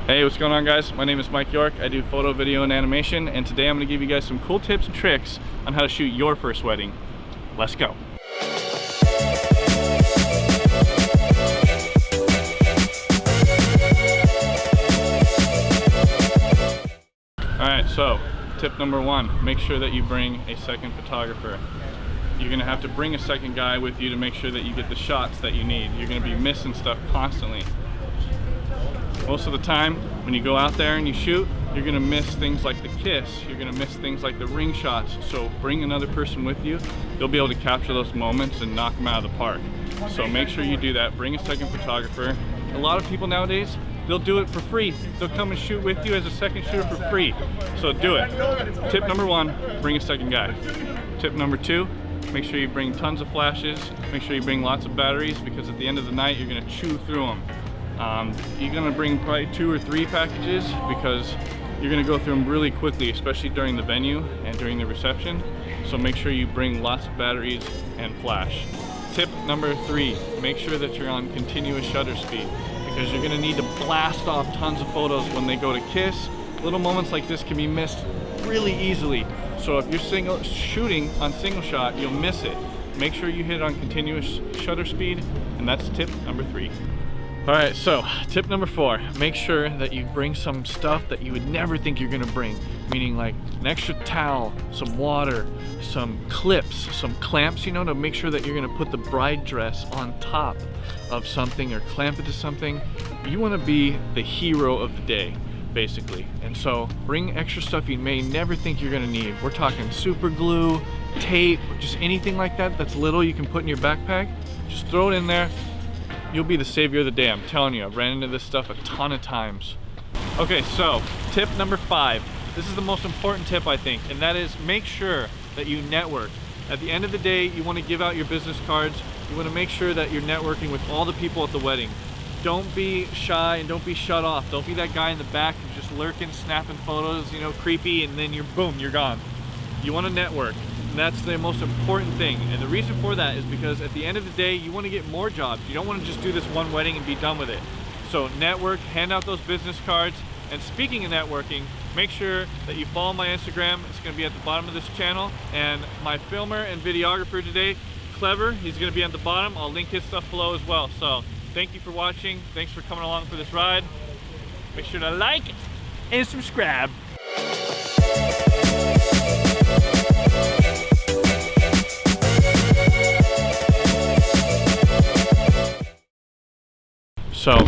Hey, what's going on, guys? My name is Mike York. I do photo, video, and animation, and today I'm going to give you guys some cool tips and tricks on how to shoot your first wedding. Let's go. Alright, so tip number one, make sure that you bring a second photographer. You're going to have to bring a second guy with you to make sure that you get the shots that you need. You're going to be missing stuff constantly. Most of the time, when you go out there and you shoot, you're gonna miss things like the kiss, you're gonna miss things like the ring shots. So bring another person with you. You'll be able to capture those moments and knock them out of the park. So make sure you do that. Bring a second photographer. A lot of people nowadays, they'll do it for free. They'll come and shoot with you as a second shooter for free. So do it. Tip number one, bring a second guy. Tip number two, make sure you bring tons of flashes. Make sure you bring lots of batteries, because at the end of the night, you're gonna chew through them. You're gonna bring probably 2 or 3 packages, because you're gonna go through them really quickly, especially during the venue and during the reception. So make sure you bring lots of batteries and flash. Tip number 3, make sure that you're on continuous shutter speed, because you're gonna need to blast off tons of photos when they go to kiss. Little moments like this can be missed really easily. So if you're shooting on single shot, you'll miss it. Make sure you hit it on continuous shutter speed, and that's tip number 3. Alright, so tip number 4, make sure that you bring some stuff that you would never think you're gonna bring. Meaning like an extra towel, some water, some clips, some clamps, you know, to make sure that you're gonna put the bride dress on top of something or clamp it to something. You wanna be the hero of the day, basically. And so bring extra stuff you may never think you're gonna need. We're talking super glue, tape, just anything like that that's little you can put in your backpack. Just throw it in there. You'll be the savior of the day. I'm telling you, I've ran into this stuff a ton of times. Okay, so tip number 5. This is the most important tip, I think, and that is make sure that you network. At the end of the day, you want to give out your business cards. You want to make sure that you're networking with all the people at the wedding. Don't be shy and don't be shut off. Don't be that guy in the back who's just lurking, snapping photos, you know, creepy, and then you're gone. You want to network. And that's the most important thing. And the reason for that is because at the end of the day, you want to get more jobs. You don't want to just do this one wedding and be done with it. So network, hand out those business cards. And speaking of networking, make sure that you follow my Instagram. It's going to be at the bottom of this channel. And my filmer and videographer today, Clever, he's going to be at the bottom. I'll link his stuff below as well. So thank you for watching. Thanks for coming along for this ride. Make sure to like and subscribe. So,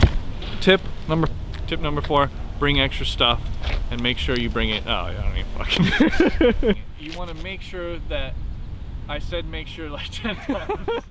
tip number 4, bring extra stuff and make sure you bring it. Oh, I don't even fucking. You want to make sure that I said make sure like 10 times.